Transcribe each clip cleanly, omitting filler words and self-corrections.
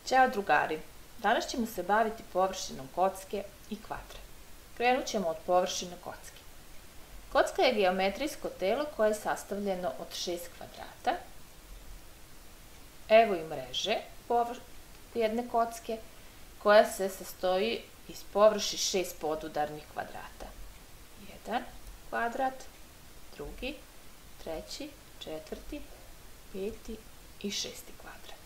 Ćao drugari, danas ćemo se baviti površinom kocke i kvadra. Krenut ćemo od površine kocke. Kocka je geometrijsko telo koje je sastavljeno od 6 kvadrata. Evo i mreže jedne kocke koja se sastoji iz površi 6 podudarnih kvadrata. Jedan kvadrat, drugi, treći, četvrti, peti i šesti kvadrat.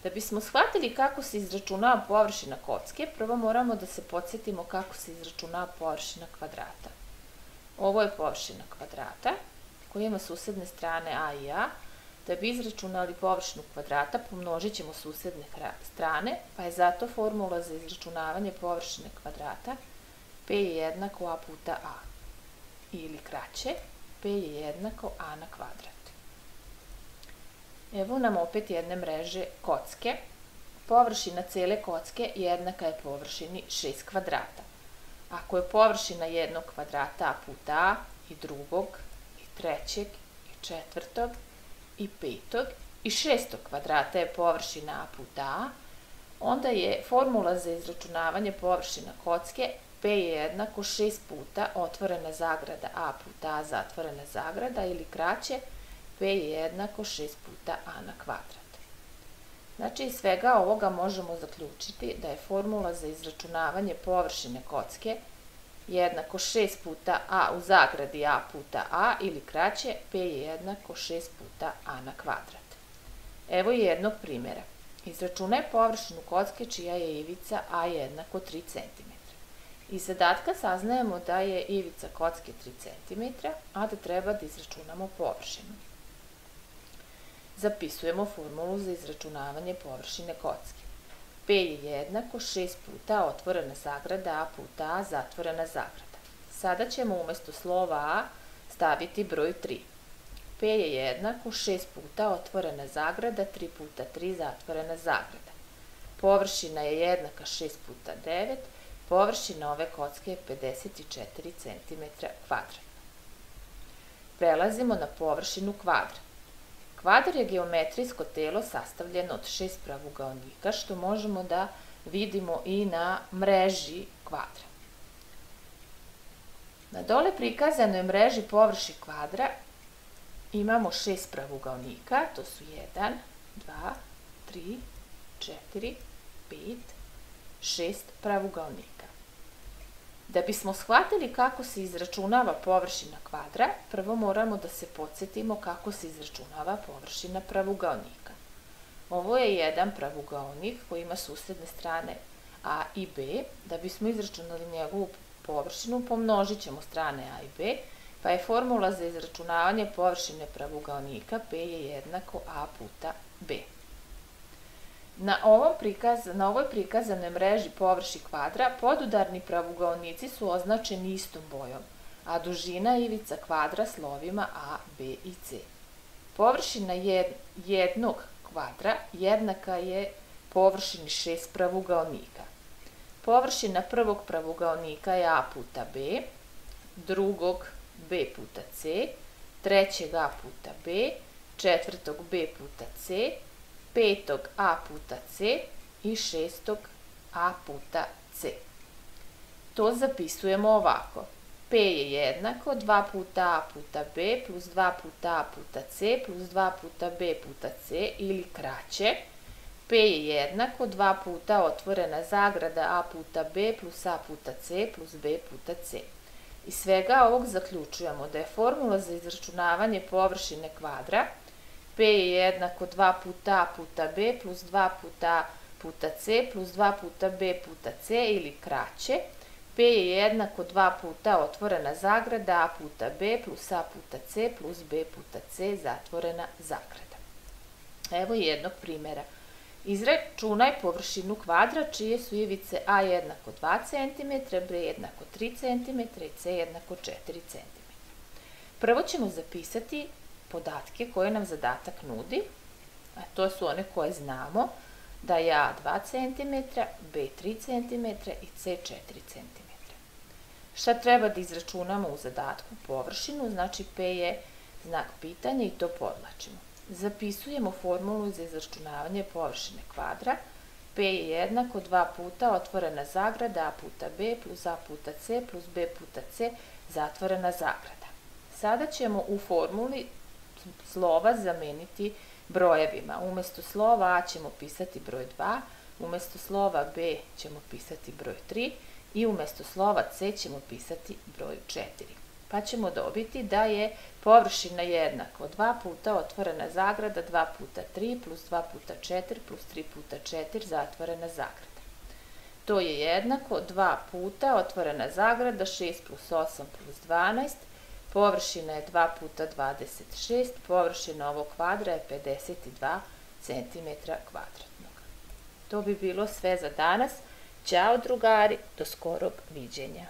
Da bismo shvatili kako se izračunava površina kocke, prvo moramo da se podsjetimo kako se izračunava površina kvadrata. Ovo je površina kvadrata koja ima susedne strane a i a. Da bi izračunali površinu kvadrata, pomnožit ćemo susedne strane, pa je zato formula za izračunavanje površine kvadrata p je jednako a puta a. Ili kraće, p je jednako a na kvadrat. Evo nam opet jedne mreže kocke. Površina cele kocke jednaka je površini 6 kvadrata. Ako je površina jednog kvadrata a puta a, i drugog, i trećeg, i četvrtog, i petog, i šestog kvadrata je površina a puta a, onda je formula za izračunavanje površina kocke p je jednako 6 puta otvorena zagrada a puta a zatvorena zagrada, ili kraće, p je jednako 6 puta a na kvadrat. Znači, iz svega ovoga možemo zaključiti da je formula za izračunavanje površine kocke jednako 6 puta a u zagradi a puta a, ili kraće, p je jednako 6 puta a na kvadrat. Evo jednog primjera. Izračunaj površinu kocke čija je ivica a jednako 3 cm. Iz zadatka saznajemo da je ivica kocke 3 cm, a da treba da izračunamo površinu. Zapisujemo formulu za izračunavanje površine kocke. P je jednako 6 puta otvorena zagrada a puta a zatvorena zagrada. Sada ćemo umesto slova a staviti broj 3. P je jednako 6 puta otvorena zagrada 3 puta 3 zatvorena zagrada. Površina je jednaka 6 puta 9, površina ove kocke je 54 cm kvadratna. Prelazimo na površinu kvadra. Kvadar je geometrijsko telo sastavljeno od 6 pravugaonika, što možemo da vidimo i na mreži kvadra. Na dole prikazanoj mreži površi kvadra imamo 6 pravugaonika, to su 1, 2, 3, 4, 5, 6 pravugaonika. Da bismo shvatili kako se izračunava površina kvadra, prvo moramo da se podsjetimo kako se izračunava površina pravugaonika. Ovo je jedan pravugaonik koji ima susedne strane a i b. Da bismo izračunali njegovu površinu, pomnožit ćemo strane a i b, pa je formula za izračunavanje površine pravugaonika p je jednako a puta b. Na ovoj prikazanoj mreži površi kvadra podudarni pravugaonici su označeni istom bojom, a dužina ivica kvadra slovima a, b i c. Površina jednog kvadra jednaka je površini 6 pravugaonika. Površina prvog pravugaonika je a puta b, drugog b puta c, trećeg a puta b, četvrtog b puta c, petog a puta c i šestog a puta c. To zapisujemo ovako. P je jednako 2 puta a puta b plus 2 puta a puta c plus 2 puta b puta c, ili kraće, P je jednako 2 puta otvorena zagrada a puta b plus a puta c plus b puta c. Iz svega ovog zaključujemo da je formula za izračunavanje površine kvadra P je jednako 2 puta a puta b plus 2 puta a puta c plus 2 puta b puta c, ili kraće, P je jednako 2 puta otvorena zagrada a puta b plus a puta c plus b puta c zatvorena zagrada. Evo jednog primjera. Izračunaj površinu kvadra čije su ivice a jednako 2 cm, b jednako 3 cm i c jednako 4 cm. Prvo ćemo zapisati podatke koje nam zadatak nudi, a to su one koje znamo, da je a 2 cm, b 3 cm i c 4 cm. Šta treba da izračunamo u zadatku? Površinu, znači p je znak pitanja i to podvlačimo. Zapisujemo formulu za izračunavanje površine kvadra. P je jednako 2 puta otvorena zagrada a puta b plus a puta c plus b puta c zatvorena zagrada. Sada ćemo u formuli slova zameniti brojevima. Umesto slova a ćemo pisati broj 2, umesto slova b ćemo pisati broj 3 i umesto slova c ćemo pisati broj 4. Pa ćemo dobiti da je površina jednako 2 puta otvorena zagrada 2 puta 3 plus 2 puta 4 plus 3 puta 4 zatvorena zagrada. To je jednako 2 puta otvorena zagrada 6 plus 8 plus 12, površina je 2 puta 26, površina ovog kvadra je 52 cm kvadratnog. To bi bilo sve za danas. Ćao drugari, do skorog viđenja.